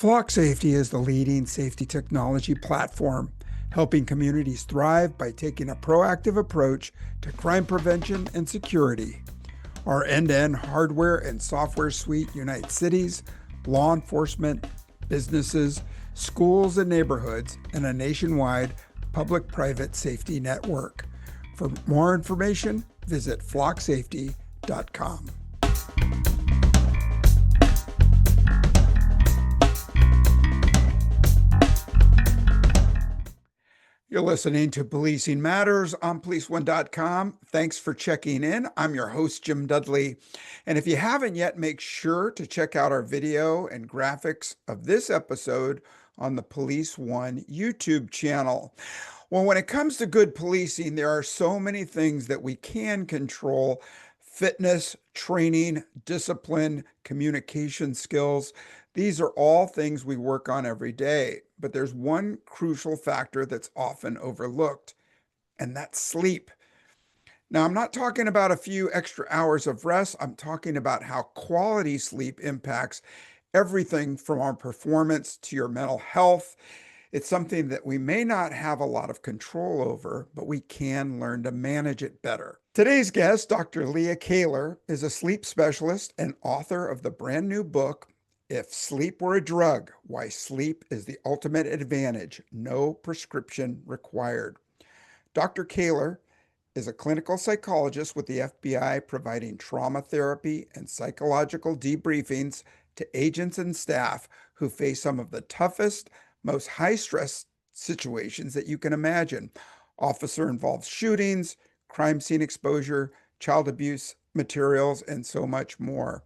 Flock Safety is the leading safety technology platform, helping communities thrive by taking a proactive approach to crime prevention and security. Our end-to-end hardware and software suite unites cities, law enforcement, businesses, schools, and neighborhoods in a nationwide public-private safety network. For more information, visit flocksafety.com. You're listening to Policing Matters on policeone.com. Thanks for checking in. I'm your host, Jim Dudley. And if you haven't yet, make sure to check out our video and graphics of this episode on the Police One YouTube channel. Well, when it comes to good policing, there are so many things that we can control: fitness, training, discipline, communication skills. These are all things we work on every day, but there's one crucial factor that's often overlooked, and that's sleep. Now, I'm not talking about a few extra hours of rest. I'm talking about how quality sleep impacts everything from our performance to your mental health. It's something that we may not have a lot of control over, but we can learn to manage it better. Today's guest, Dr. Leah Kaylor, is a sleep specialist and author of the brand new book, If Sleep Were a Drug, Why Sleep is the Ultimate Advantage, No Prescription Required. Dr. Kaylor is a clinical psychologist with the FBI, providing trauma therapy and psychological debriefings to agents and staff who face some of the toughest, most high-stress situations that you can imagine. Officer-involved shootings, crime scene exposure, child abuse materials, and so much more.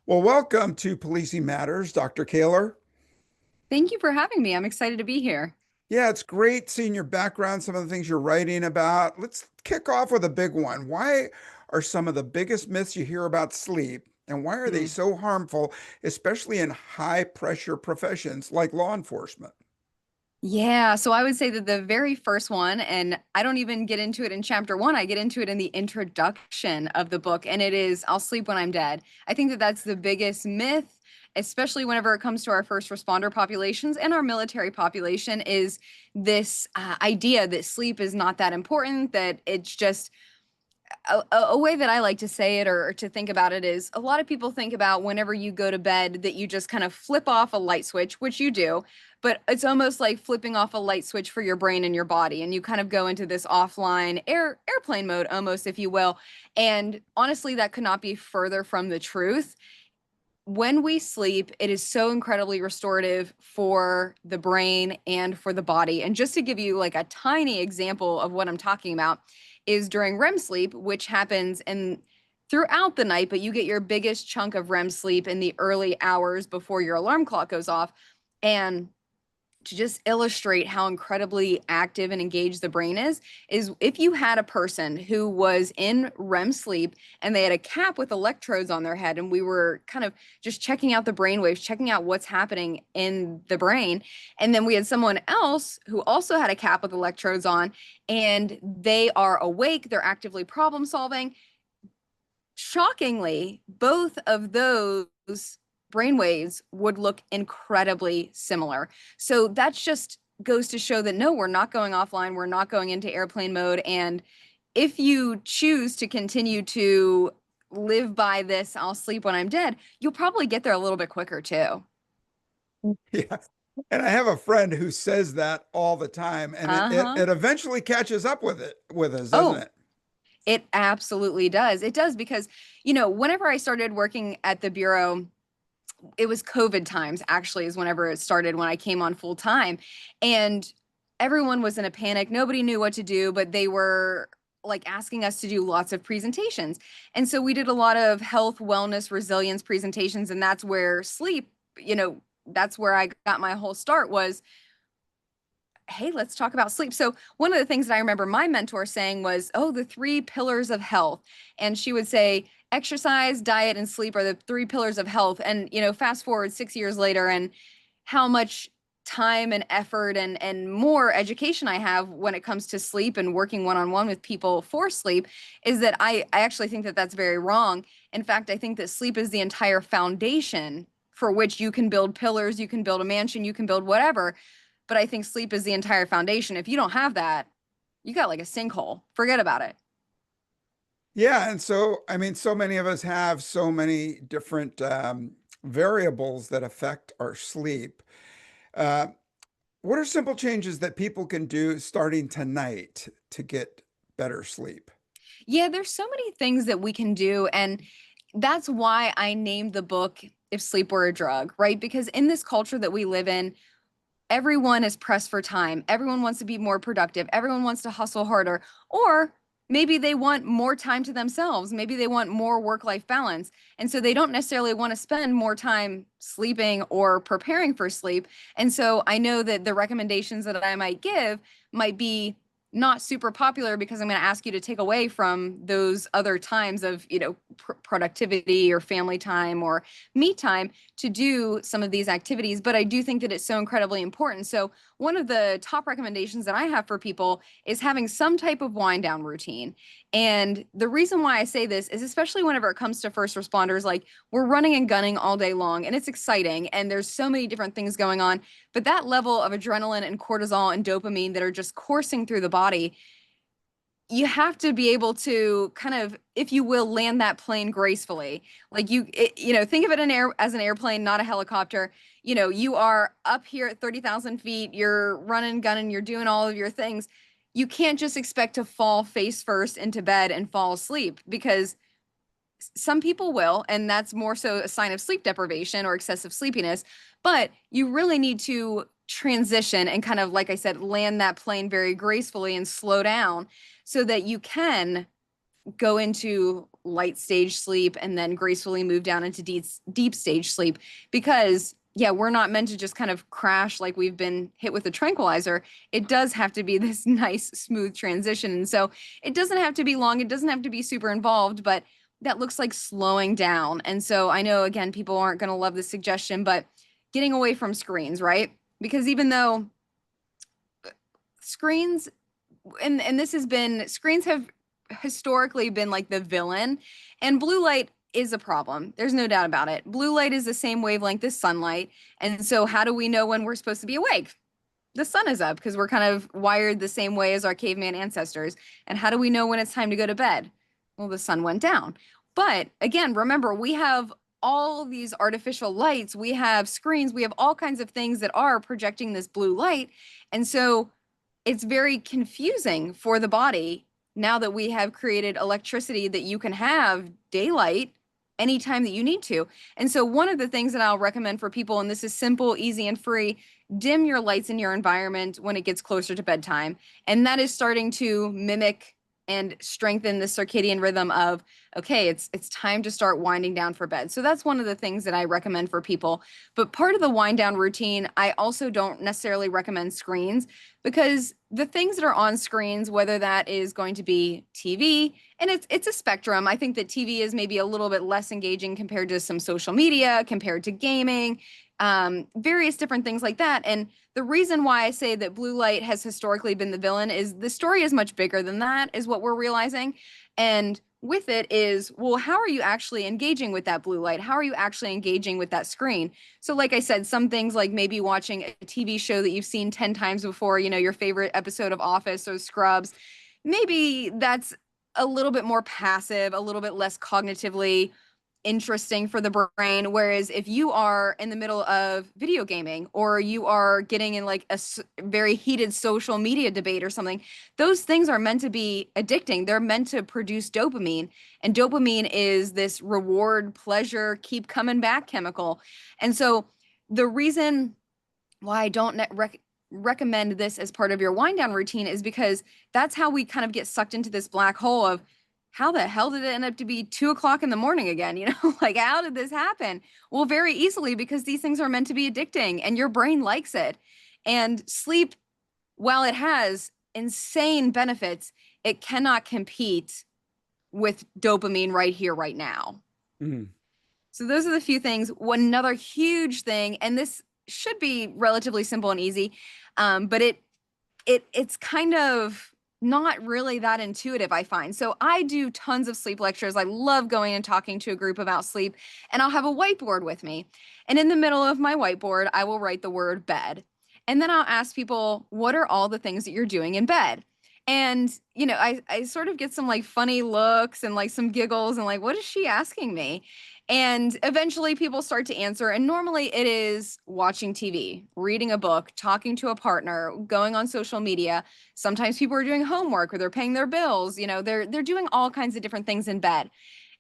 Well, welcome to Policing Matters, Dr. Kaylor. Thank you for having me. I'm excited to be here. Yeah, it's great seeing your background, some of the things you're writing about. Let's kick off with a big one. Why are some of the biggest myths you hear about sleep, and why are they Hmm. so harmful, especially in high-pressure professions like law enforcement? Yeah, so I would say that the very first one, and I don't even get into it in chapter one, I get into it in the introduction of the book, and it is I'll sleep when I'm dead. I think that that's the biggest myth, especially whenever it comes to our first responder populations and our military population, is this idea that sleep is not that important, that it's just a way that I like to say it or to think about it is a lot of people think about whenever you go to bed that you just kind of flip off a light switch, which you do, but it's almost like flipping off a light switch for your brain and your body. And you kind of go into this offline airplane mode almost, if you will. And honestly, that could not be further from the truth. When we sleep, it is so incredibly restorative for the brain and for the body. And just to give you like a tiny example of what I'm talking about, is during REM sleep, which happens in throughout the night, but you get your biggest chunk of REM sleep in the early hours before your alarm clock goes off. And to just illustrate how incredibly active and engaged the brain is if you had a person who was in REM sleep and they had a cap with electrodes on their head, and we were kind of just checking out the brain waves, checking out what's happening in the brain. And then we had someone else who also had a cap with electrodes on, and they are awake, they're actively problem solving. Shockingly, both of those brainwaves would look incredibly similar. So that's just goes to show that no, we're not going offline, we're not going into airplane mode. And if you choose to continue to live by this, I'll sleep when I'm dead, you'll probably get there a little bit quicker too. Yeah. And I have a friend who says that all the time, and it, it, Uh-huh. it eventually catches up with us, doesn't Oh, it? it absolutely does. It does because, whenever I started working at the Bureau, it was COVID times actually is whenever it started when I came on full time. And everyone was in a panic. Nobody knew what to do, but they were like asking us to do lots of presentations. And so we did a lot of health, wellness, resilience presentations. And that's where sleep, that's where I got my whole start was, hey, let's talk about sleep. So one of the things that I remember my mentor saying was, oh, the three pillars of health. And she would say, exercise, diet, and sleep are the three pillars of health. And, fast forward 6 years later and how much time and effort and more education I have when it comes to sleep and working one-on-one with people for sleep is that I actually think that that's very wrong. In fact, I think that sleep is the entire foundation for which you can build pillars, you can build a mansion, you can build whatever. But I think sleep is the entire foundation. If you don't have that, you got like a sinkhole. Forget about it. Yeah, and so I mean, so many of us have so many different variables that affect our sleep. Uh, what are simple changes that people can do starting tonight to get better sleep? Yeah, there's so many things that we can do. And that's why I named the book If Sleep Were a Drug, right? Because in this culture that we live in, everyone is pressed for time. Everyone wants to be more productive. Everyone wants to hustle harder. Or maybe they want more time to themselves. Maybe they want more work-life balance. And so they don't necessarily want to spend more time sleeping or preparing for sleep. And so I know that the recommendations that I might give might be not super popular because I'm going to ask you to take away from those other times of, productivity or family time or me time to do some of these activities, but I do think that it's so incredibly important. So one of the top recommendations that I have for people is having some type of wind down routine. And the reason why I say this is especially whenever it comes to first responders, like we're running and gunning all day long and it's exciting and there's so many different things going on, but that level of adrenaline and cortisol and dopamine that are just coursing through the body, you have to be able to kind of, if you will, land that plane gracefully. Like think of it as an airplane, not a helicopter. You are up here at 30,000 feet, you're running, gunning, you're doing all of your things. You can't just expect to fall face first into bed and fall asleep because some people will, and that's more so a sign of sleep deprivation or excessive sleepiness. But you really need to transition and kind of, like I said, land that plane very gracefully and slow down so that you can go into light stage sleep and then gracefully move down into deep stage sleep. Because yeah, we're not meant to just kind of crash like we've been hit with a tranquilizer. It does have to be this nice, smooth transition. And so it doesn't have to be long. It doesn't have to be super involved, but that looks like slowing down. And so I know, again, people aren't going to love this suggestion, but getting away from screens, right? Because even though screens, and this has been, screens have historically been like the villain, and blue light is a problem. There's no doubt about it. Blue light is the same wavelength as sunlight. And so how do we know when we're supposed to be awake? The sun is up because we're kind of wired the same way as our caveman ancestors. And how do we know when it's time to go to bed? Well, the sun went down. But again, remember, we have all these artificial lights, we have screens, we have all kinds of things that are projecting this blue light. And so it's very confusing for the body now that we have created electricity that you can have daylight anytime that you need to. And so one of the things that I'll recommend for people, and this is simple, easy, and free, dim your lights in your environment when it gets closer to bedtime. And that is starting to mimic and strengthen the circadian rhythm of, okay, it's time to start winding down for bed. So that's one of the things that I recommend for people. But part of the wind down routine, I also don't necessarily recommend screens because the things that are on screens, whether that is going to be TV, and it's a spectrum. I think that TV is maybe a little bit less engaging compared to some social media, compared to gaming, various different things like that. And the reason why I say that blue light has historically been the villain is the story is much bigger than that, is what we're realizing. And with it is, well, how are you actually engaging with that blue light? How are you actually engaging with that screen? So like I said, some things like maybe watching a TV show that you've seen 10 times before, your favorite episode of Office or Scrubs, maybe that's a little bit more passive, a little bit less cognitively interesting for the brain. Whereas if you are in the middle of video gaming or you are getting in like a very heated social media debate or something, those things are meant to be addicting. They're meant to produce dopamine. And dopamine is this reward, pleasure, keep coming back chemical. And so the reason why I don't recommend this as part of your wind down routine is because that's how we kind of get sucked into this black hole of, how the hell did it end up to be 2 o'clock in the morning again? Like, how did this happen? Well, very easily, because these things are meant to be addicting and your brain likes it. And sleep, while it has insane benefits, it cannot compete with dopamine right here, right now. Mm. So those are the few things. One another huge thing, and this should be relatively simple and easy, but it's kind of not really that intuitive, I find. So I do tons of sleep lectures. I love going and talking to a group about sleep, and I'll have a whiteboard with me. And in the middle of my whiteboard, I will write the word bed. And then I'll ask people, what are all the things that you're doing in bed? And, I sort of get some like funny looks and like some giggles and like, what is she asking me? And eventually people start to answer. And normally it is watching TV, reading a book, talking to a partner, going on social media. Sometimes people are doing homework or they're paying their bills. They're doing all kinds of different things in bed.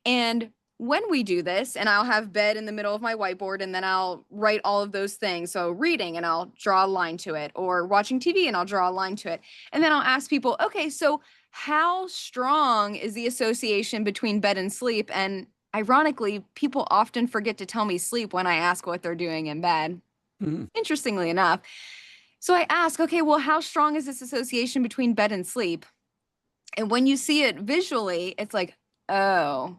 And when we do this, and I'll have bed in the middle of my whiteboard, and then I'll write all of those things. So reading, and I'll draw a line to it, or watching TV, and I'll draw a line to it. And then I'll ask people, okay, so how strong is the association between bed and sleep? And ironically, people often forget to tell me sleep when I ask what they're doing in bed, Mhm. interestingly enough. So I ask, okay, well, how strong is this association between bed and sleep? And when you see it visually, it's like, oh,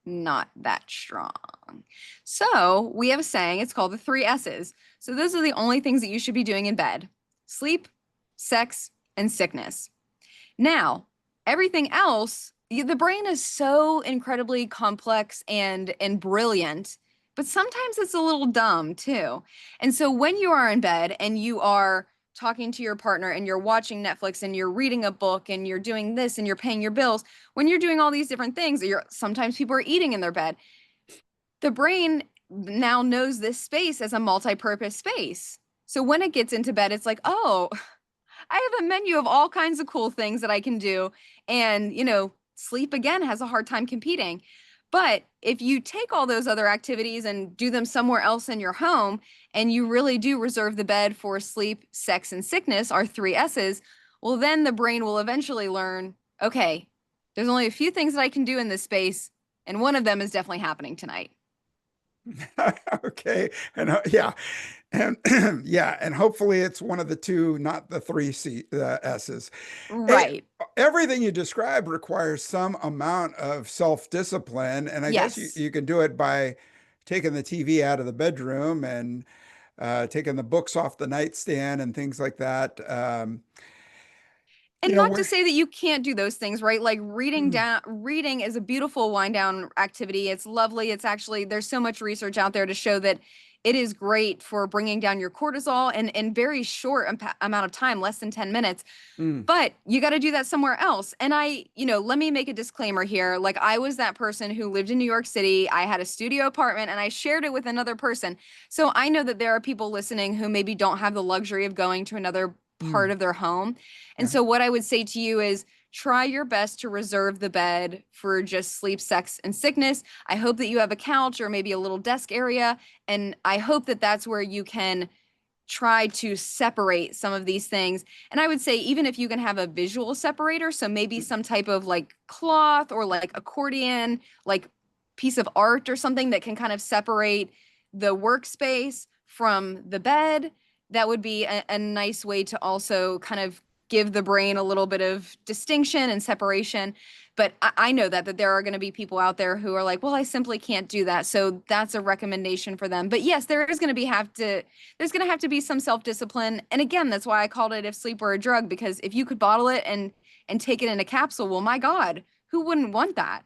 not that strong. So we have a saying, it's called the three S's. So those are the only things that you should be doing in bed: sleep, sex, and sickness. Now, everything else, the brain is so incredibly complex and brilliant, but sometimes it's a little dumb too. And so when you are in bed and you are talking to your partner and you're watching Netflix and you're reading a book and you're doing this and you're paying your bills, when you're doing all these different things, you're sometimes people are eating in their bed. The brain now knows this space as a multi-purpose space. So when it gets into bed, it's like, oh, I have a menu of all kinds of cool things that I can do. And, sleep again has a hard time competing. But if you take all those other activities and do them somewhere else in your home, and you really do reserve the bed for sleep, sex, and sickness, our three S's, well, then the brain will eventually learn, okay, there's only a few things that I can do in this space, and one of them is definitely happening tonight. Okay. And yeah. And yeah. And hopefully it's one of the two, not the three S's. Eh, Right. Everything you described requires some amount of self-discipline. And I guess Yes. you can do it by taking the TV out of the bedroom and taking the books off the nightstand and things like that. And not to We're, say that you can't do those things, right? Like mm, reading is a beautiful wind down activity. It's lovely. It's actually, there's so much research out there to show that it is great for bringing down your cortisol in very short amount of time, less than 10 minutes. mm, But you got to do that somewhere else. And let me make a disclaimer here. Like, I was that person who lived in New York City. I had a studio apartment and I shared it with another person. So I know that there are people listening who maybe don't have the luxury of going to another part mm, of their home. And yeah. so what I would say to you is try your best to reserve the bed for just sleep, sex, and sickness. I hope that you have a couch or maybe a little desk area. And I hope that that's where you can try to separate some of these things. And I would say, even if you can have a visual separator, so maybe some type of like cloth or like accordion, like piece of art or something that can kind of separate the workspace from the bed, that would be a nice way to also kind of give the brain a little bit of distinction and separation. But I know that there are going to be people out there who are like, well, I simply can't do that. So that's a recommendation for them. But yes, there's going to have to be some self-discipline. And again, that's why I called it If Sleep Were a Drug, because if you could bottle it and take it in a capsule, well, my God, who wouldn't want that?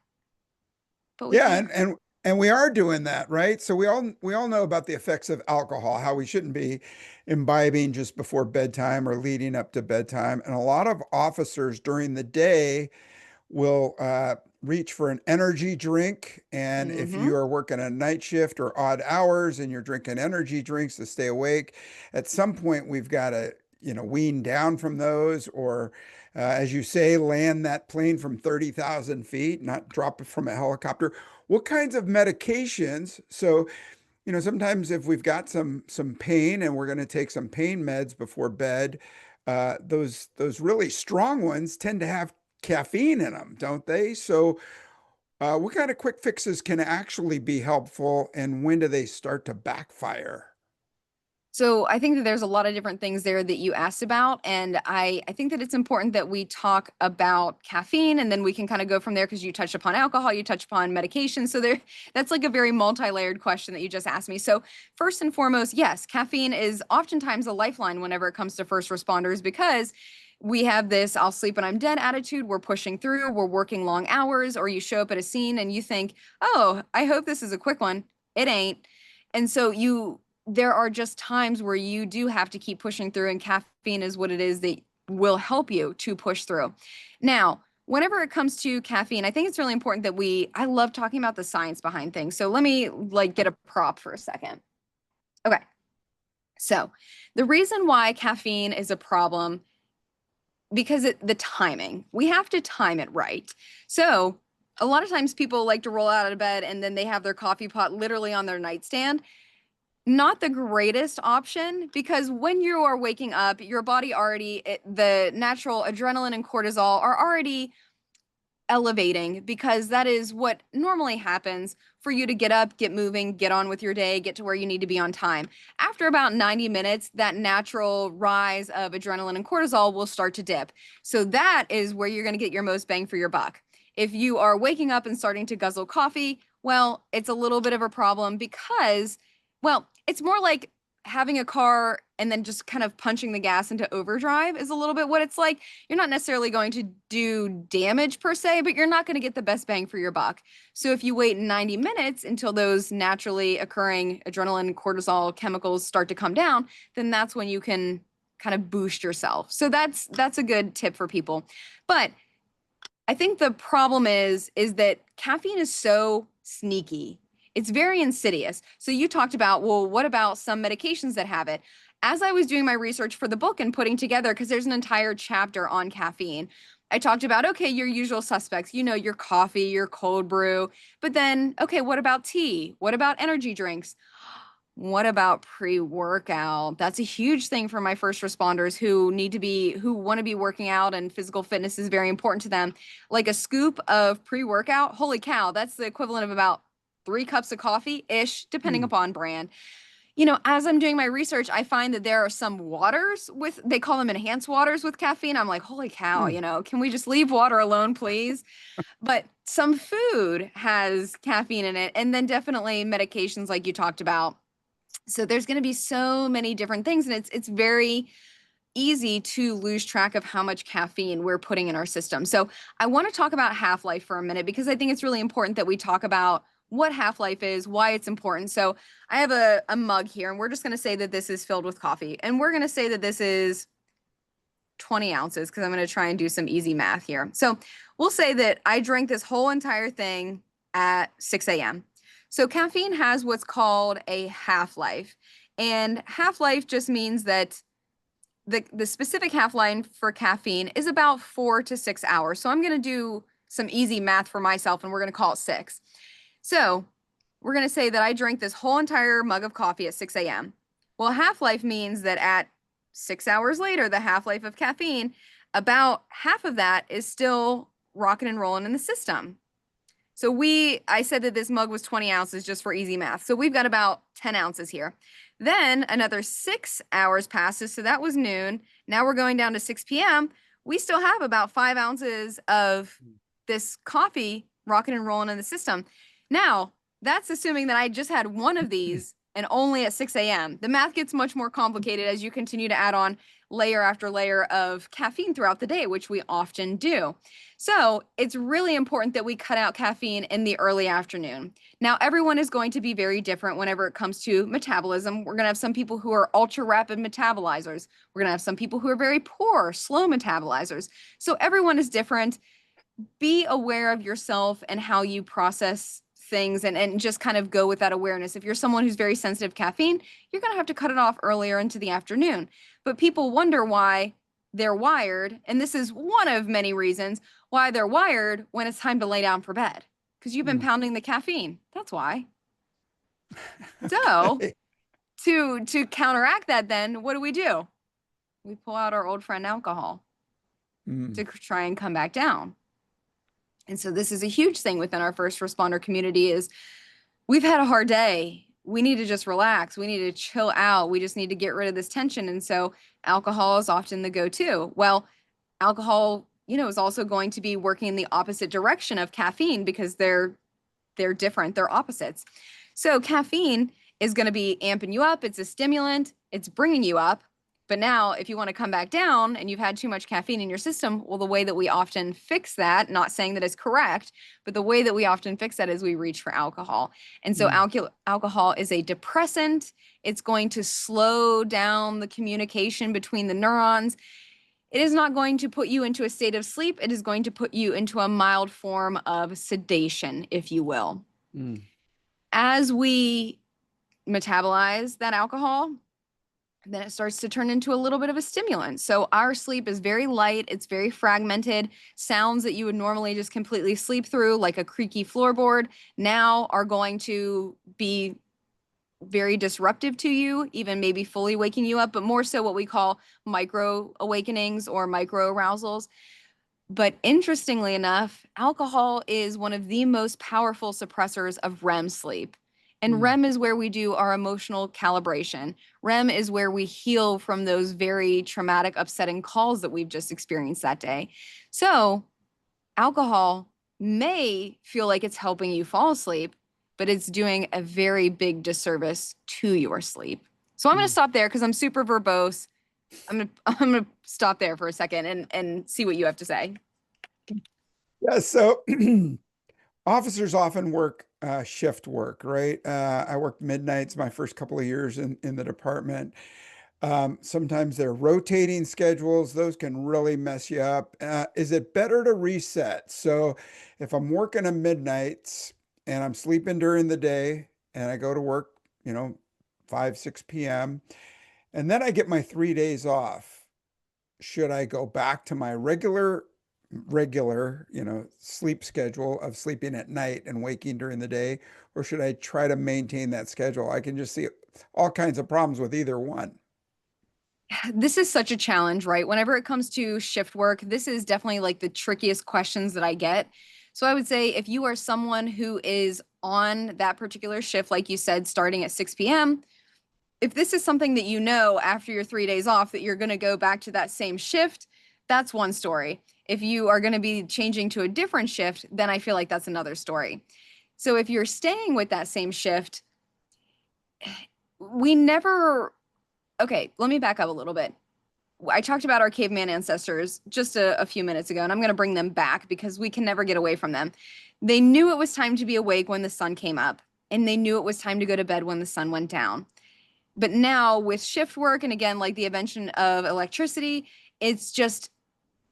But we Yeah, can't. and we are doing that, right? So we all know about the effects of alcohol, how we shouldn't be imbibing just before bedtime or leading up to bedtime. And a lot of officers during the day will reach for an energy drink. And if Mm-hmm. you are working a night shift or odd hours and you're drinking energy drinks to stay awake, at some point we've got to, wean down from those, or as you say, land that plane from 30,000 feet, not drop it from a helicopter. What kinds of medications? So, sometimes if we've got some pain and we're going to take some pain meds before bed, those really strong ones tend to have caffeine in them, don't they? So, what kind of quick fixes can actually be helpful, and when do they start to backfire? So I think that there's a lot of different things there that you asked about. And I think that it's important that we talk about caffeine and then we can kind of go from there because you touched upon alcohol, you touched upon medication. So that's like a very multi-layered question that you just asked me. So first and foremost, yes, caffeine is oftentimes a lifeline whenever it comes to first responders because we have this I'll sleep when I'm dead attitude. We're pushing through, we're working long hours, or you show up at a scene and you think, oh, I hope this is a quick one. It ain't. And so there are just times where you do have to keep pushing through, and caffeine is what it is that will help you to push through. Now, whenever it comes to caffeine, I think it's really important that I love talking about the science behind things. So let me like get a prop for a second. Okay. So the reason why caffeine is a problem because the timing, we have to time it right. So a lot of times people like to roll out of bed and then they have their coffee pot literally on their nightstand. Not the greatest option because when you are waking up, your body the natural adrenaline and cortisol are already elevating because that is what normally happens for you to get up, get moving, get on with your day, get to where you need to be on time. After about 90 minutes, that natural rise of adrenaline and cortisol will start to dip. So that is where you're going to get your most bang for your buck. If you are waking up and starting to guzzle coffee, well, it's a little bit of a problem because, well, it's more like having a car and then just kind of punching the gas into overdrive is a little bit what it's like. You're not necessarily going to do damage per se, but you're not going to get the best bang for your buck. So if you wait 90 minutes until those naturally occurring adrenaline and cortisol chemicals start to come down, then that's when you can kind of boost yourself. So that's a good tip for people. But I think the problem is that caffeine is so sneaky. It's very insidious. So you talked about, well, what about some medications that have it? As I was doing my research for the book and putting together, because there's an entire chapter on caffeine, I talked about, okay, your usual suspects, your coffee, your cold brew, but then, okay, what about tea? What about energy drinks? What about pre-workout? That's a huge thing for my first responders who want to be working out and physical fitness is very important to them. Like a scoop of pre-workout, holy cow, that's the equivalent of about 3 cups of coffee-ish, depending Mm. upon brand. As I'm doing my research, I find that there are some waters they call them enhanced waters with caffeine. I'm like, holy cow, Mm. can we just leave water alone, please? But some food has caffeine in it, and then definitely medications like you talked about. So there's going to be so many different things, and it's very easy to lose track of how much caffeine we're putting in our system. So I want to talk about half-life for a minute because I think it's really important that we talk about what half-life is, why it's important. So I have a mug here, and we're just going to say that this is filled with coffee, and we're going to say that this is 20 ounces because I'm going to try and do some easy math here. So we'll say that I drank this whole entire thing at 6 a.m. So caffeine has what's called a half-life. And half-life just means that the specific half-life for caffeine is about 4 to 6 hours. So I'm going to do some easy math for myself and we're going to call it 6. So we're going to say that I drank this whole entire mug of coffee at 6 a.m. Well, half-life means that at 6 hours later, the half-life of caffeine, about half of that is still rocking and rolling in the system. So I said that this mug was 20 ounces just for easy math. So we've got about 10 ounces here. Then another 6 hours passes. So that was noon. Now we're going down to 6 p.m. We still have about 5 ounces of this coffee rocking and rolling in the system. Now, that's assuming that I just had one of these and only at 6 a.m. The math gets much more complicated as you continue to add on layer after layer of caffeine throughout the day, which we often do. So it's really important that we cut out caffeine in the early afternoon. Now, everyone is going to be very different whenever it comes to metabolism. We're going to have some people who are ultra rapid metabolizers. We're going to have some people who are very poor, slow metabolizers. So everyone is different. Be aware of yourself and how you process things and just kind of go with that awareness. If you're someone who's very sensitive to caffeine, you're going to have to cut it off earlier into the afternoon. But people wonder why they're wired, and this is one of many reasons why they're wired when it's time to lay down for bed, because you've been pounding the caffeine. That's why. So Okay. to counteract that, then what do? We pull out our old friend alcohol to try and come back down. And so this is a huge thing within our first responder community is we've had a hard day. we need to just relax. We need to chill out. We just need to get rid of this tension. And so alcohol is often the go-to. Well, alcohol, is also going to be working in the opposite direction of caffeine because they're different, they're opposites. So caffeine is going to be amping you up. It's a stimulant. It's bringing you up. But now, if you want to come back down and you've had too much caffeine in your system, well, the way that we often fix that, not saying that it's correct, but the way that we often fix that is we reach for alcohol. And so alcohol is a depressant. It's going to slow down the communication between the neurons. It is not going to put you into a state of sleep. It is going to put you into a mild form of sedation, if you will. Mm. As we metabolize that alcohol, then it starts to turn into a little bit of a stimulant. So our sleep is very light. It's very fragmented. Sounds that you would normally just completely sleep through, like a creaky floorboard, now are going to be very disruptive to you, even maybe fully waking you up, but more so what we call micro awakenings or micro arousals. But interestingly enough, alcohol is one of the most powerful suppressors of REM sleep. And REM is where we do our emotional calibration. REM is where we heal from those very traumatic, upsetting calls that we've just experienced that day. So alcohol may feel like it's helping you fall asleep, but it's doing a very big disservice to your sleep. So I'm going to stop there because I'm super verbose. I'm gonna stop there for a second and see what you have to say. Yeah, so officers often work shift work, right? I worked midnights my first couple of years in the department. Sometimes they're rotating schedules. Those can really mess you up. Is it better to reset? So if I'm working at midnights and I'm sleeping during the day and I go to work, 5, 6 p.m., and then I get my 3 days off, should I go back to my regular, sleep schedule of sleeping at night and waking during the day, or should I try to maintain that schedule? I can just see all kinds of problems with either one. This is such a challenge, right? Whenever it comes to shift work, this is definitely like the trickiest questions that I get. So I would say if you are someone who is on that particular shift, like you said, starting at 6 p.m., if this is something that you know after your 3 days off that you're going to go back to that same shift, that's one story. If you are going to be changing to a different shift, then I feel like that's another story. So if you're staying with that same shift, we never, okay, let me back up a little bit. I talked about our caveman ancestors just a few minutes ago, and I'm going to bring them back because we can never get away from them. They knew it was time to be awake when the sun came up, and they knew it was time to go to bed when the sun went down. But now with shift work, and again, like the invention of electricity, it's just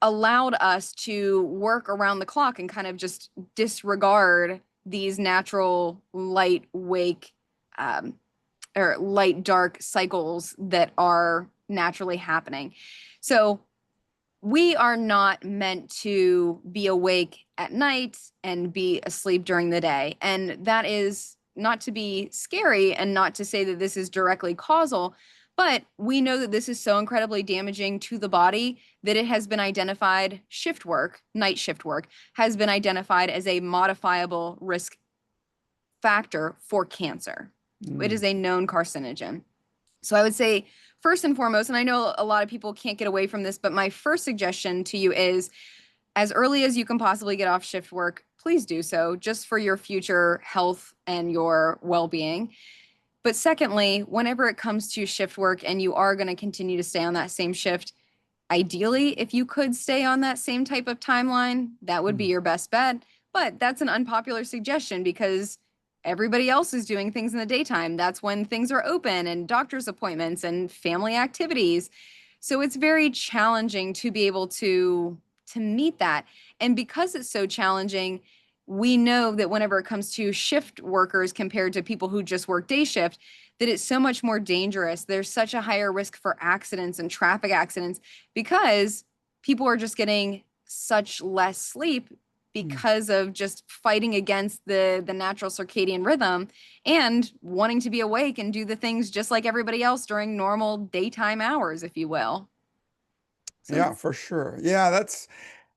allowed us to work around the clock and kind of just disregard these natural light wake or light dark cycles that are naturally happening. So we are not meant to be awake at night and be asleep during the day. And that is not to be scary and not to say that this is directly causal, but we know that this is so incredibly damaging to the body that it has been identified, shift work, night shift work, has been identified as a modifiable risk factor for cancer. It is a known carcinogen. So I would say, first and foremost, and I know a lot of people can't get away from this, but my first suggestion to you is as early as you can possibly get off shift work, please do so just for your future health and your well-being. But secondly, whenever it comes to shift work and you are going to continue to stay on that same shift, ideally, if you could stay on that same type of timeline, that would be your best bet. But that's an unpopular suggestion because everybody else is doing things in the daytime. That's when things are open and doctor's appointments and family activities. So it's very challenging to be able to meet that. And because it's so challenging, we know that whenever it comes to shift workers compared to people who just work day shift, that it's so much more dangerous. There's such a higher risk for accidents and traffic accidents because people are just getting such less sleep because of just fighting against the natural circadian rhythm and wanting to be awake and do the things just like everybody else during normal daytime hours, if you will. So Yeah, for sure. Yeah,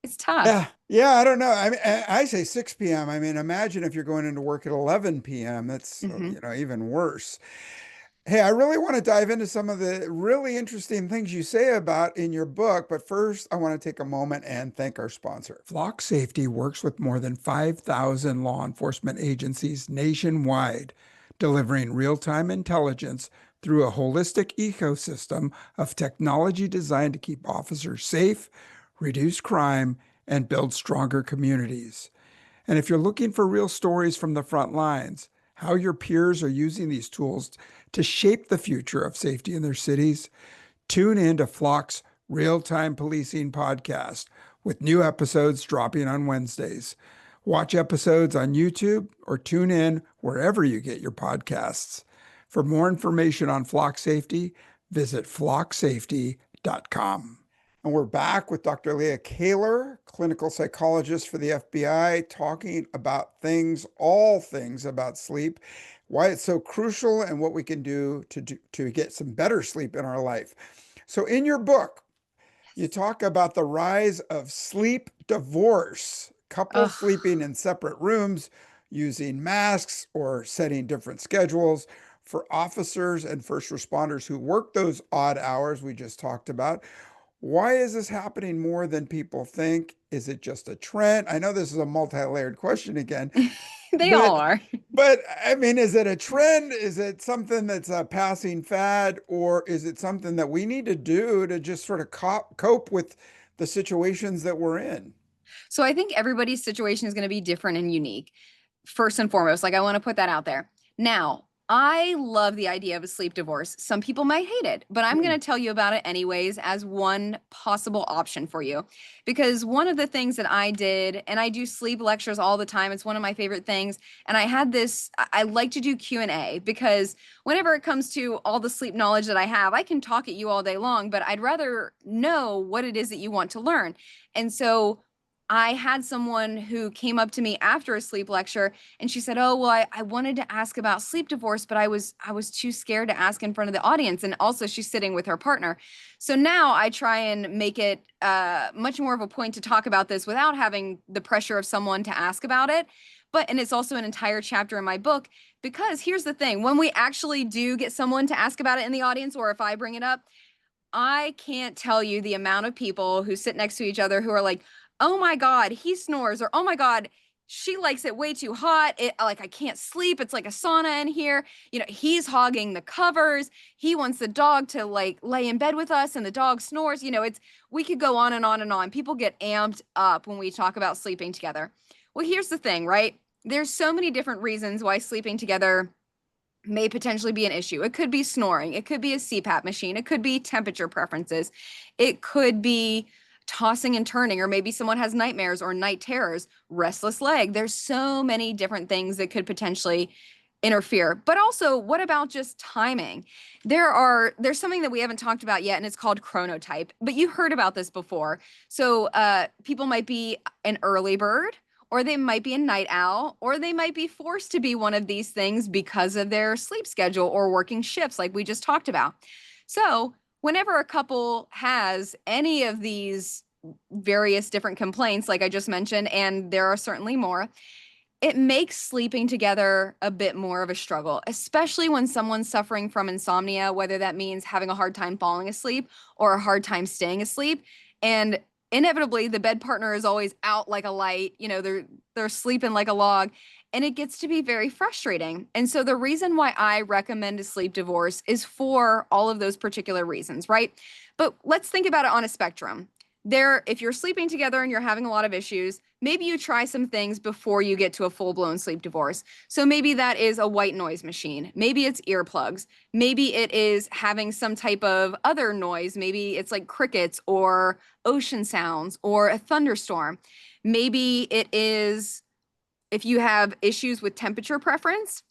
It's tough. Yeah, yeah, I don't know. I mean, I say 6 p.m. I mean, imagine if you're going into work at 11 p.m. That's, Hmm. even worse. Hey, I really want to dive into some of the really interesting things you say about in your book, but first I want to take a moment and thank our sponsor. Flock Safety works with more than 5,000 law enforcement agencies nationwide, delivering real-time intelligence through a holistic ecosystem of technology designed to keep officers safe, reduce crime, and build stronger communities. And if you're looking for real stories from the front lines, how your peers are using these tools to shape the future of safety in their cities, tune in to Flock's Real Time Policing podcast with new episodes dropping on Wednesdays. Watch episodes on YouTube or tune in wherever you get your podcasts. For more information on flock safety, visit flocksafety.com. And we're back with Dr. Leah Kaylor, clinical psychologist for the FBI, talking about things, all things about sleep, why it's so crucial, and what we can do to get some better sleep in our life. So, in your book, you talk about the rise of sleep divorce, couples Ugh. sleeping in separate rooms, using masks, or setting different schedules. For officers and first responders who work those odd hours we just talked about, why is this happening more than people think? Is it just a trend? I know this is a multi-layered question again, They all but are. I mean, is it a trend? Is it something that's a passing fad, or is it something that we need to do to just sort of cope with the situations that we're in? So I think everybody's situation is going to be different and unique. First and foremost, like I want to put that out there. Now, I love the idea of a sleep divorce. Some people might hate it, but I'm Hmm. going to tell you about it anyways as one possible option for you. Because one of the things that I did, and I do sleep lectures all the time, it's one of my favorite things. And I had this, I like to do Q&A because whenever it comes to all the sleep knowledge that I have, I can talk at you all day long, but I'd rather know what it is that you want to learn. And so I had someone who came up to me after a sleep lecture and she said, "Oh, well, I wanted to ask about sleep divorce, but I was too scared to ask in front of the audience." And also she's sitting with her partner. So now I try and make it much more of a point to talk about this without having the pressure of someone to ask about it. But and it's also an entire chapter in my book because here's the thing, when we actually do get someone to ask about it in the audience, or if I bring it up, I can't tell you the amount of people who sit next to each other who are like, "Oh my God, he snores," or "Oh my God, she likes it way too hot. It like I can't sleep. It's like a sauna in here. He's hogging the covers. He wants the dog to like lay in bed with us and the dog snores." It's we could go on and on and on. People get amped up when we talk about sleeping together. Well, here's the thing, right? There's so many different reasons why sleeping together may potentially be an issue. It could be snoring, it could be a CPAP machine, it could be temperature preferences, it could be tossing and turning, or maybe someone has nightmares or night terrors, restless leg. There's so many different things that could potentially interfere. But also, what about just timing? There's something that we haven't talked about yet, and it's called chronotype. But you heard about this before. So people might be an early bird, or they might be a night owl, or they might be forced to be one of these things because of their sleep schedule or working shifts, like we just talked about. So, whenever a couple has any of these various different complaints, like I just mentioned, and there are certainly more, it makes sleeping together a bit more of a struggle, especially when someone's suffering from insomnia, whether that means having a hard time falling asleep or a hard time staying asleep. And inevitably, the bed partner is always out like a light, they're sleeping like a log, and it gets to be very frustrating. And so the reason why I recommend a sleep divorce is for all of those particular reasons, right? But let's think about it on a spectrum. If you're sleeping together and you're having a lot of issues, maybe you try some things before you get to a full-blown sleep divorce. So maybe that is a white noise machine. Maybe it's earplugs. Maybe it is having some type of other noise. Maybe it's like crickets or ocean sounds or a thunderstorm. Maybe it is, if you have issues with temperature preference,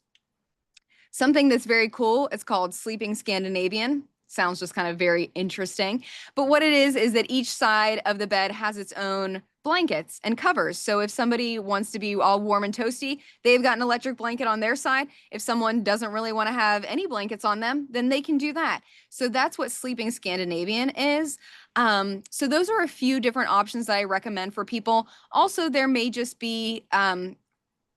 something that's very cool. It's called sleeping Scandinavian. sounds just kind of very interesting. But what it is that each side of the bed has its own blankets and covers. So if somebody wants to be all warm and toasty, they've got an electric blanket on their side. If someone doesn't really want to have any blankets on them, then they can do that. So that's what sleeping Scandinavian is. So those are a few different options that I recommend for people. Also, there may just be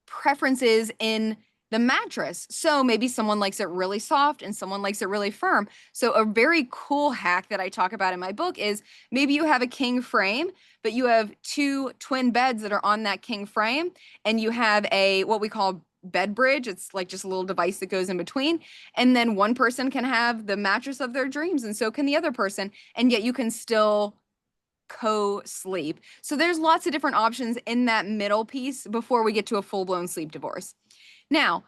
preferences in the mattress. So maybe someone likes it really soft and someone likes it really firm. So a very cool hack that I talk about in my book is maybe you have a king frame, but you have two twin beds that are on that king frame, and you have a what we call bed bridge. It's like just a little device that goes in between. And then one person can have the mattress of their dreams, and so can the other person. And yet you can still co-sleep. So there's lots of different options in that middle piece before we get to a full-blown sleep divorce. Now,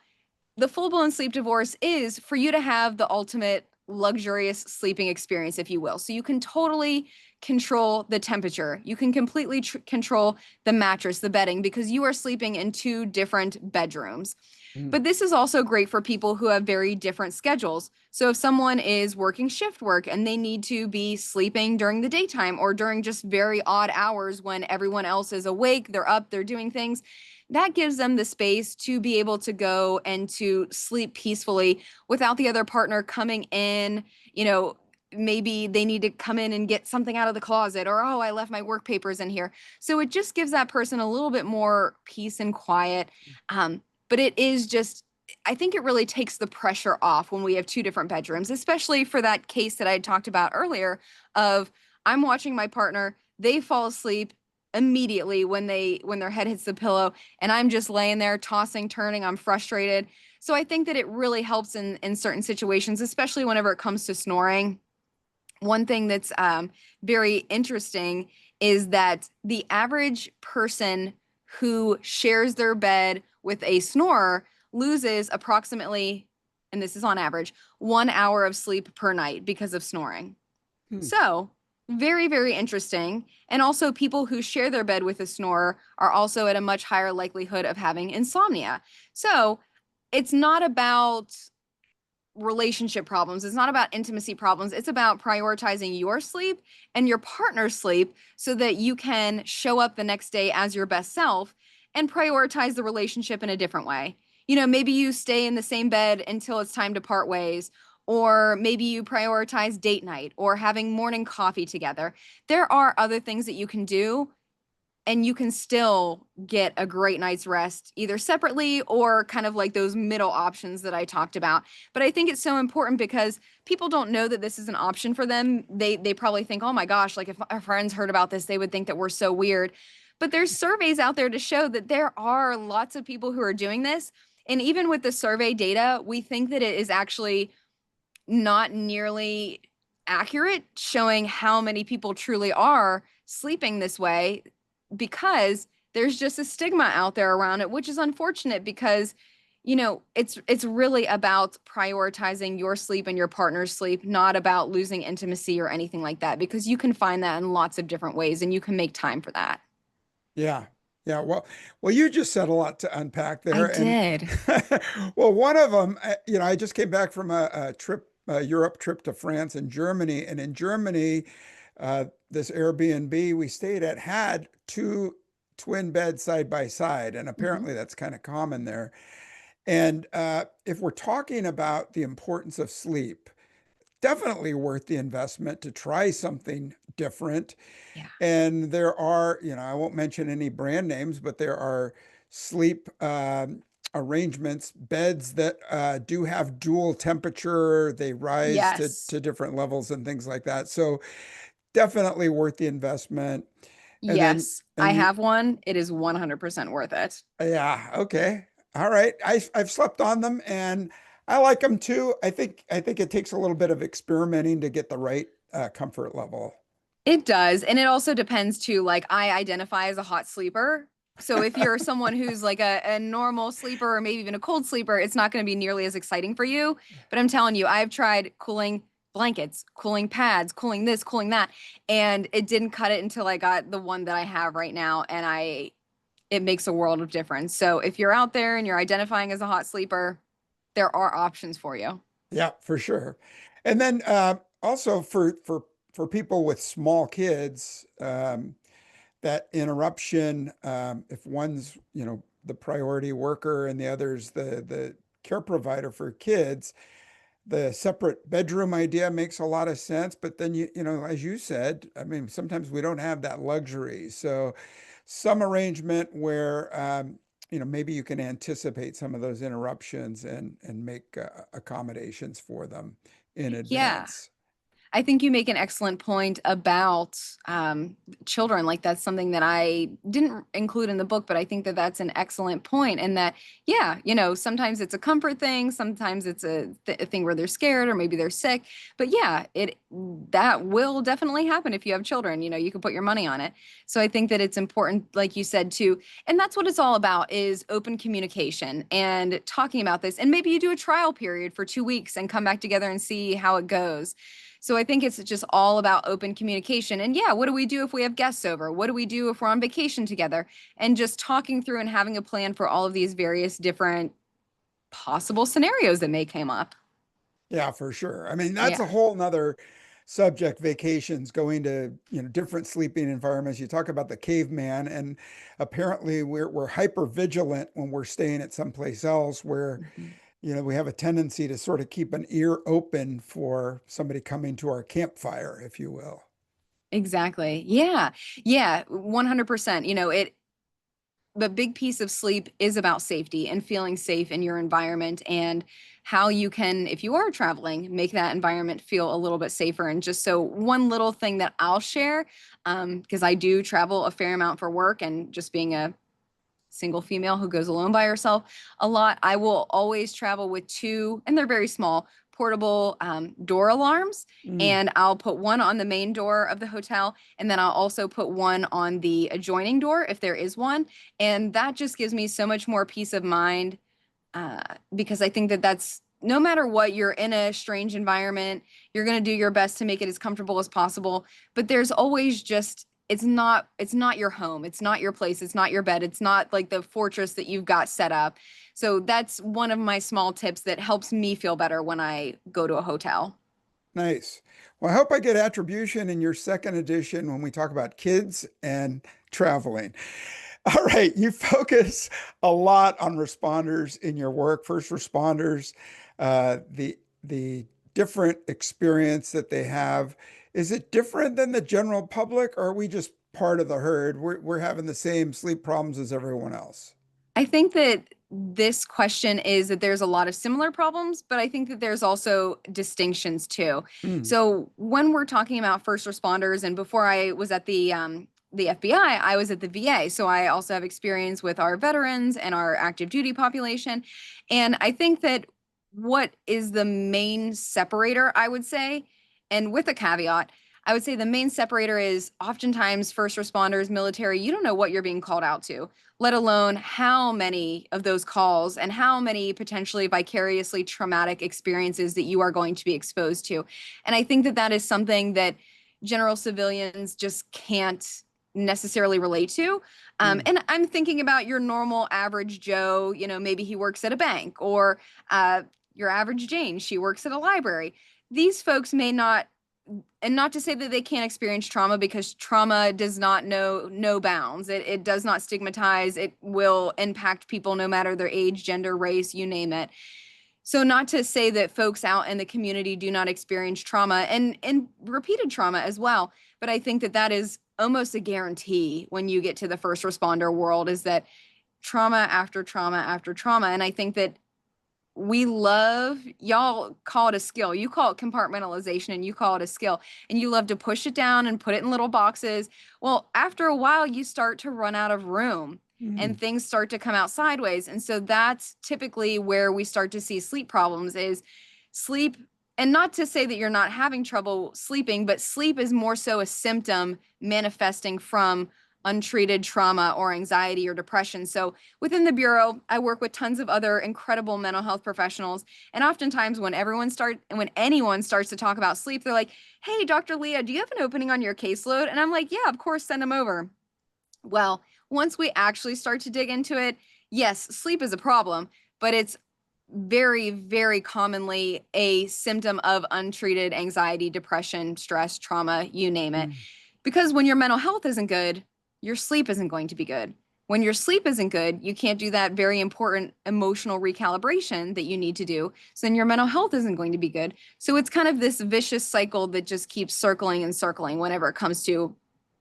the full-blown sleep divorce is for you to have the ultimate luxurious sleeping experience, if you will. So you can totally control the temperature. You can completely control the mattress, the bedding, because you are sleeping in two different bedrooms. Mm. But this is also great for people who have very different schedules. So if someone is working shift work and they need to be sleeping during the daytime or during just very odd hours when everyone else is awake, they're up, they're doing things, that gives them the space to be able to go and to sleep peacefully without the other partner coming in. Maybe they need to come in and get something out of the closet, or, oh, I left my work papers in here. So it just gives that person a little bit more peace and quiet. But it is just, I think it really takes the pressure off when we have two different bedrooms, especially for that case that I talked about earlier of I'm watching my partner, they fall asleep immediately when their head hits the pillow, and I'm just laying there tossing, turning, I'm frustrated. So I think that it really helps in certain situations, especially whenever it comes to snoring. One thing that's very interesting is that the average person who shares their bed with a snorer loses approximately, and this is on average, 1 hour of sleep per night because of snoring. Hmm. So, very, very interesting. And also, people who share their bed with a snorer are also at a much higher likelihood of having insomnia. So, it's not about relationship problems. It's not about intimacy problems. It's about prioritizing your sleep and your partner's sleep so that you can show up the next day as your best self and prioritize the relationship in a different way. Maybe you stay in the same bed until it's time to part ways, or maybe you prioritize date night or having morning coffee together. There are other things that you can do, and you can still get a great night's rest either separately or kind of like those middle options that I talked about. But I think it's so important because people don't know that this is an option for them. They probably think, "Oh my gosh, like if our friends heard about this, they would think that we're so weird." But there's surveys out there to show that there are lots of people who are doing this. And even with the survey data, we think that it is actually not nearly accurate showing how many people truly are sleeping this way, because there's just a stigma out there around it, which is unfortunate because it's really about prioritizing your sleep and your partner's sleep, not about losing intimacy or anything like that, because you can find that in lots of different ways and you can make time for that. Yeah. Yeah. Well, you just said a lot to unpack I there. And did. well, one of them, I just came back from a trip, a Europe trip to France and Germany. And in Germany, this Airbnb we stayed at had two twin beds side by side. And Mhm. apparently that's kind of common there. And if we're talking about the importance of sleep, definitely worth the investment to try something different. Yeah. And there are, I won't mention any brand names, but there are sleep arrangements, beds that do have dual temperature. They rise Yes. to different levels and things like that. So definitely worth the investment. And then, Yes, I and you, have one. It is 100% worth it. yeah, okay. All right. I've slept on them and I like them too. I think it takes a little bit of experimenting to get the right comfort level. It does. And it also depends too. Like, I identify as a hot sleeper. So if you're someone who's like a normal sleeper or maybe even a cold sleeper, it's not going to be nearly as exciting for you. But I'm telling you, I've tried cooling blankets, cooling pads, cooling this, cooling that, and it didn't cut it until I got the one that I have right now. And it makes a world of difference. So if you're out there and you're identifying as a hot sleeper, there are options for you. Yeah, for sure. And then also for people with small kids, that interruption, if one's, the priority worker and the other's the care provider for kids, the separate bedroom idea makes a lot of sense. But then as you said, I mean, sometimes we don't have that luxury. So some arrangement where maybe you can anticipate some of those interruptions and make accommodations for them in Yeah. advance. I think you make an excellent point about children. Like that's something that I didn't include in the book, but I think that that's an excellent point. And that, yeah, sometimes it's a comfort thing, sometimes it's a thing where they're scared or maybe they're sick. But yeah, it that will definitely happen if you have children. You can put your money on it. So I think that it's important, like you said too, and that's what it's all about is open communication and talking about this. And maybe you do a trial period for 2 weeks and come back together and see how it goes. So I think it's just all about open communication. And yeah, what do we do if we have guests over? What do we do if we're on vacation together? And just talking through and having a plan for all of these various different possible scenarios that may come up. Yeah, for sure. I mean, that's Yeah. a whole nother subject, vacations, going to, different sleeping environments. You talk about the caveman, and apparently we're hyper vigilant when we're staying at someplace else where, Mhm. we have a tendency to sort of keep an ear open for somebody coming to our campfire, if you will. Exactly. Yeah. Yeah. 100%. The big piece of sleep is about safety and feeling safe in your environment and how you can, if you are traveling, make that environment feel a little bit safer. And just so one little thing that I'll share, because I do travel a fair amount for work and just being a single female who goes alone by herself a lot, I will always travel with two, and they're very small, portable door alarms. Mm, And I'll put one on the main door of the hotel, and then I'll also put one on the adjoining door if there is one. And that just gives me so much more peace of mind uh, because I think that that's no matter what, you're in a strange environment, you're going to do your best to make it as comfortable as possible. But there's always just, it's not your home. It's not your place. It's not your bed. It's not like the fortress that you've got set up. So that's one of my small tips that helps me feel better when I go to a hotel. nice. Well, I hope I get attribution in your second edition when we talk about kids and traveling. All right, you focus a lot on responders in your work, first responders, the different experience that they have. Is it different than the general public, or are we just part of the herd? We're having the same sleep problems as everyone else. I think that this question is that there's a lot of similar problems, but I think that there's also distinctions too. Mm, So when we're talking about first responders, and before I was at the FBI, I was at the VA. So I also have experience with our veterans and our active duty population. And I think that what is the main separator, I would say, and with a caveat, I would say the main separator is oftentimes first responders, military, you don't know what you're being called out to, let alone how many of those calls and how many potentially vicariously traumatic experiences that you are going to be exposed to. And I think that that is something that general civilians just can't necessarily relate to. mm. And I'm thinking about your normal average Joe, maybe he works at a bank, or your average Jane, she works at a library. These folks may not, and not to say that they can't experience trauma, because trauma does not know no bounds. It does not stigmatize. It will impact people no matter their age, gender, race, you name it. So not to say that folks out in the community do not experience trauma and repeated trauma as well, but I think that that is almost a guarantee when you get to the first responder world, is that trauma after trauma after trauma. And I think that we love, y'all call it a skill, you call it compartmentalization and you call it a skill, and you love to push it down and put it in little boxes. Well, after a while you start to run out of room Mm. and things start to come out sideways. And so that's typically where we start to see sleep problems, is sleep. And not to say that you're not having trouble sleeping, but sleep is more so a symptom manifesting from untreated trauma or anxiety or depression. So within the Bureau, I work with tons of other incredible mental health professionals. And oftentimes when anyone starts to talk about sleep, they're like, "Hey, Dr. Leah, do you have an opening on your caseload?" And I'm like, "Yeah, of course, send them over." Well, once we actually start to dig into it, yes, sleep is a problem, but it's very, very commonly a symptom of untreated anxiety, depression, stress, trauma, you name it. Mm. Because when your mental health isn't good, your sleep isn't going to be good. When your sleep isn't good, you can't do that very important emotional recalibration that you need to do. So then your mental health isn't going to be good. So it's kind of this vicious cycle that just keeps circling and circling whenever it comes to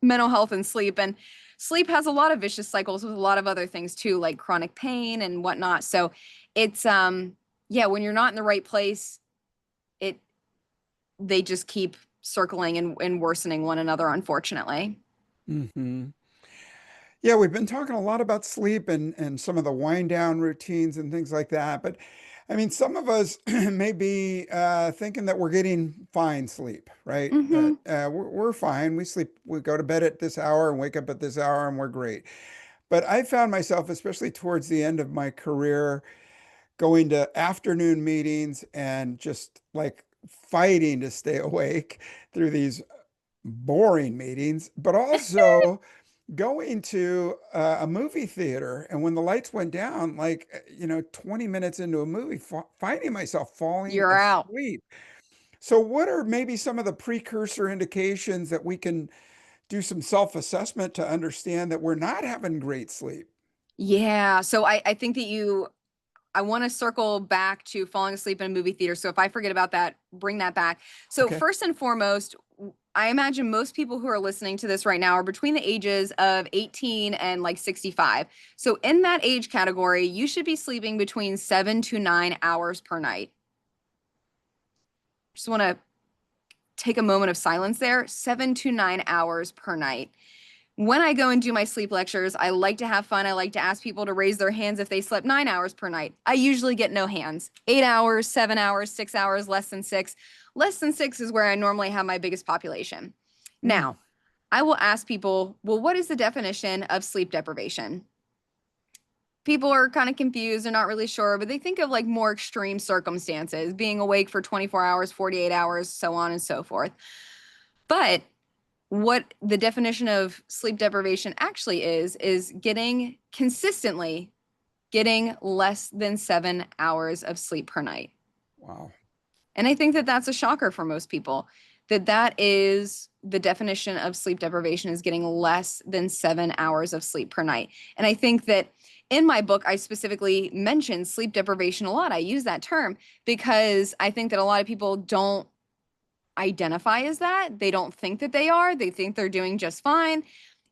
mental health and sleep. And sleep has a lot of vicious cycles with a lot of other things too, like chronic pain and whatnot. So it's yeah, when you're not in the right place, it they just keep circling and worsening one another, unfortunately. Hmm. Yeah, we've been talking a lot about sleep and some of the wind down routines and things like that. But I mean, some of us may be thinking that we're getting fine sleep, right? That Hmm. we're fine. We sleep, we go to bed at this hour and wake up at this hour and we're great. But I found myself, especially towards the end of my career, going to afternoon meetings and just like fighting to stay awake through these boring meetings, but also going to a movie theater. And when the lights went down, like, 20 minutes into a movie, finding myself falling You're out. asleep. So, what are maybe some of the precursor indications that we can do some self-assessment to understand that we're not having great sleep? Yeah. So I think that I want to circle back to falling asleep in a movie theater. So if I forget about that, bring that back. So Okay. first and foremost, I imagine most people who are listening to this right now are between the ages of 18 and like 65. So in that age category, you should be sleeping between 7 to 9 hours per night. Just want to take a moment of silence there. 7 to 9 hours per night. When I go and do my sleep lectures, I like to have fun. I like to ask people to raise their hands if they slept 9 hours per night. I usually get no hands. 8 hours, 7 hours, 6 hours, less than six. Less than six is where I normally have my biggest population. Mm. Now, I will ask people, well, what is the definition of sleep deprivation? People are kind of confused. They're not really sure, but they think of like more extreme circumstances, being awake for 24 hours, 48 hours, so on and so forth. But what the definition of sleep deprivation actually is getting consistently getting less than 7 hours of sleep per night. Wow. And I think that that's a shocker for most people, that that is the definition of sleep deprivation, is getting less than 7 hours of sleep per night. And I think that in my book, I specifically mention sleep deprivation a lot. I use that term because I think that a lot of people don't identify as that. They don't think that they are. They think they're doing just fine.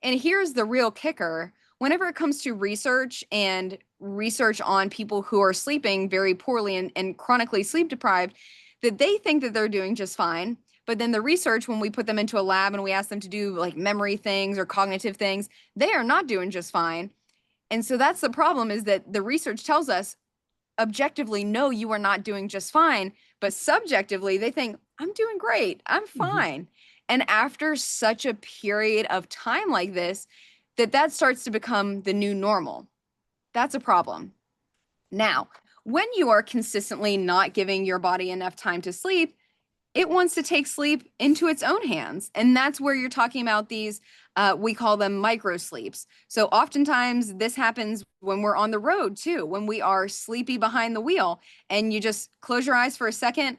And here's the real kicker. Whenever it comes to research and research on people who are sleeping very poorly and chronically sleep deprived, that they think that they're doing just fine. But then the research, when we put them into a lab and we ask them to do like memory things or cognitive things, they are not doing just fine. And so that's the problem, is that the research tells us objectively, no, you are not doing just fine. But subjectively, they think, I'm doing great. I'm Hmm. fine. And after such a period of time like this, that starts to become the new normal. That's a problem. Now, when you are consistently not giving your body enough time to sleep, it wants to take sleep into its own hands. And that's where you're talking about these, we call them micro sleeps. So oftentimes this happens when we're on the road too, when we are sleepy behind the wheel and you just close your eyes for a second.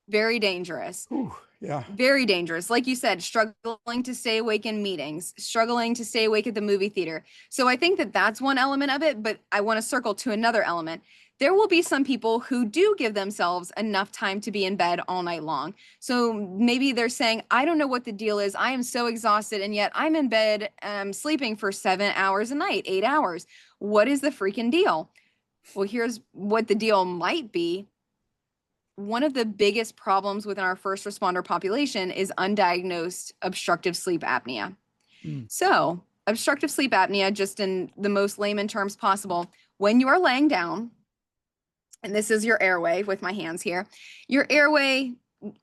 Very dangerous. Ooh, yeah. Very dangerous. Like you said, struggling to stay awake in meetings, struggling to stay awake at the movie theater. So I think that that's one element of it, but I want to circle to another element. There will be some people who do give themselves enough time to be in bed all night long. So maybe they're saying, I don't know what the deal is. I am so exhausted, and yet I'm in bed, sleeping for 7 hours a night, 8 hours. What is the freaking deal? Well, here's what the deal might be. One of the biggest problems within our first responder population is undiagnosed obstructive sleep apnea. Mm. So, obstructive sleep apnea, just in the most layman terms possible, when you are laying down, and this is your airway with my hands here, your airway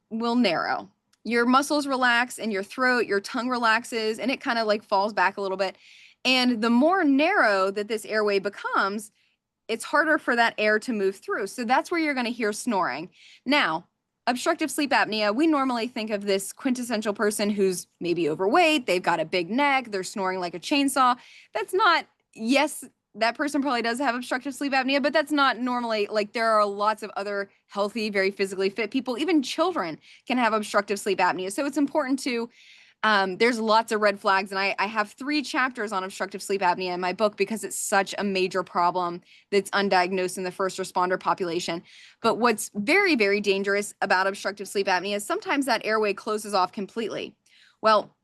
will narrow. Your muscles relax in your throat, your tongue relaxes, and it kind of like falls back a little bit. And the more narrow that this airway becomes, it's harder for that air to move through. So that's where you're going to hear snoring. Now, obstructive sleep apnea, we normally think of this quintessential person who's maybe overweight, they've got a big neck, they're snoring like a chainsaw. That's not, yes, that person probably does have obstructive sleep apnea, but that's not normally, like, there are lots of other healthy, very physically fit people. Even children can have obstructive sleep apnea. So it's important to, there's lots of red flags, and I have 3 chapters on obstructive sleep apnea in my book because it's such a major problem that's undiagnosed in the first responder population. But what's very, very dangerous about obstructive sleep apnea is sometimes that airway closes off completely. Well,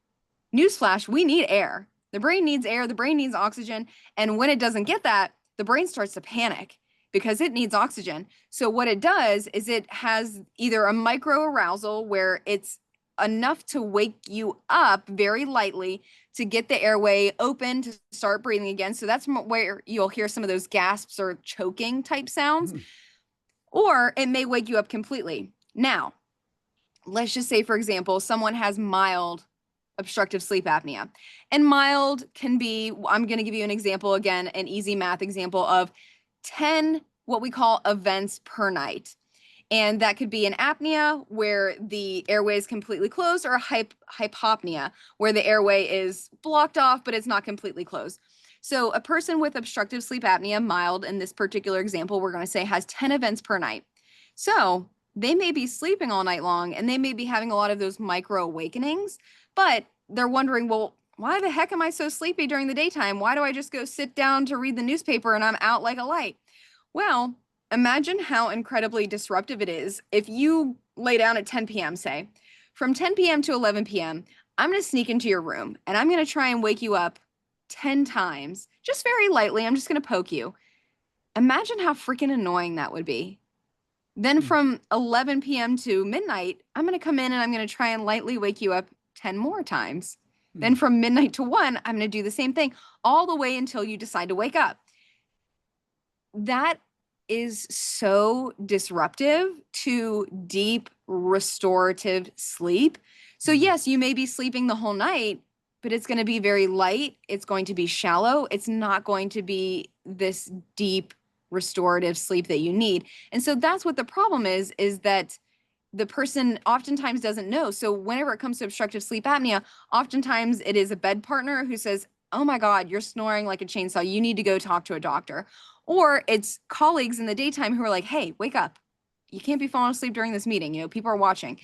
newsflash, we need air. The brain needs air, the brain needs oxygen. And when it doesn't get that, the brain starts to panic because it needs oxygen. So what it does is it has either a micro arousal where it's enough to wake you up very lightly to get the airway open to start breathing again. So that's where you'll hear some of those gasps or choking type sounds, Mhm. or it may wake you up completely. Now, let's just say, for example, someone has mild obstructive sleep apnea. And mild can be, I'm going to give you an example again, an easy math example of 10 what we call events per night. And that could be an apnea where the airway is completely closed, or a hypopnea where the airway is blocked off, but it's not completely closed. So a person with obstructive sleep apnea, mild in this particular example, we're going to say has 10 events per night. So they may be sleeping all night long and they may be having a lot of those micro awakenings, but they're wondering, well, why the heck am I so sleepy during the daytime? Why do I just go sit down to read the newspaper and I'm out like a light? Well, imagine how incredibly disruptive it is if you lay down at 10 p.m., say. From 10 p.m. to 11 p.m., I'm going to sneak into your room and I'm going to try and wake you up 10 times, just very lightly. I'm just going to poke you. Imagine how freaking annoying that would be. Then from 11 p.m. to midnight, I'm going to come in and I'm going to try and lightly wake you up 10 more times. Then from midnight to 1, I'm going to do the same thing all the way until you decide to wake up. That is so disruptive to deep restorative sleep. So yes, you may be sleeping the whole night, but it's going to be very light. It's going to be shallow. It's not going to be this deep restorative sleep that you need. And so that's what the problem is that the person oftentimes doesn't know. So whenever it comes to obstructive sleep apnea, oftentimes it is a bed partner who says, "Oh my God, you're snoring like a chainsaw. You need to go talk to a doctor." Or it's colleagues in the daytime who are like, "Hey, wake up. You can't be falling asleep during this meeting. You know, people are watching."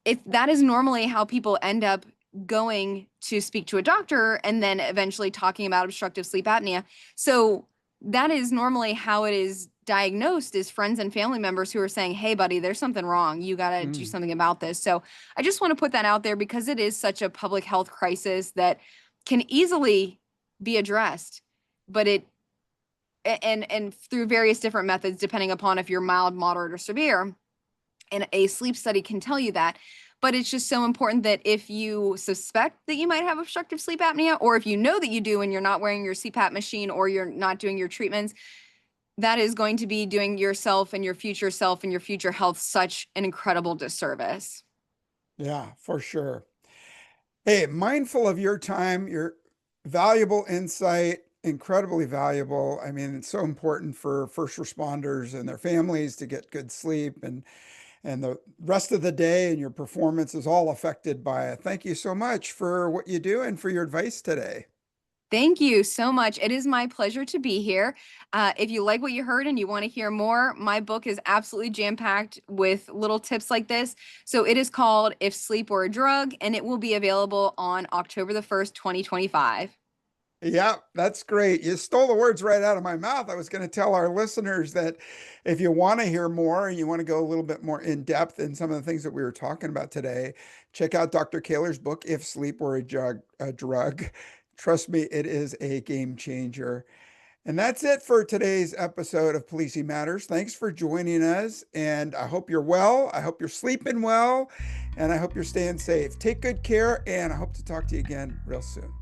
If that is normally how people end up going to speak to a doctor and then eventually talking about obstructive sleep apnea. So that is normally how it is diagnosed, is friends and family members who are saying, "Hey buddy, there's something wrong. You got to do something about this." So I just want to put that out there because it is such a public health crisis that can easily be addressed, but it and through various different methods depending upon if you're mild, moderate, or severe. And a sleep study can tell you that. But it's just so important that if you suspect that you might have obstructive sleep apnea, or if you know that you do and you're not wearing your CPAP machine or you're not doing your treatments, that is going to be doing yourself and your future health such an incredible disservice. Yeah, for sure. Hey, mindful of your time, your valuable insight, incredibly valuable. I mean, it's so important for first responders and their families to get good sleep, and the rest of the day and your performance is all affected by it. Thank you so much for what you do and for your advice today. Thank you so much. It is my pleasure to be here. If you like what you heard and you want to hear more, my book is absolutely jam-packed with little tips like this. So it is called If Sleep Were a Drug, and it will be available on October the 1st, 2025. Yeah, that's great. You stole the words right out of my mouth. I was going to tell our listeners that if you want to hear more and you want to go a little bit more in depth in some of the things that we were talking about today, check out Dr. Kaylor's book, If Sleep Were a Drug. Trust me, it is a game changer. And that's it for today's episode of Policing Matters. Thanks for joining us. And I hope you're well. I hope you're sleeping well. And I hope you're staying safe. Take good care. And I hope to talk to you again real soon.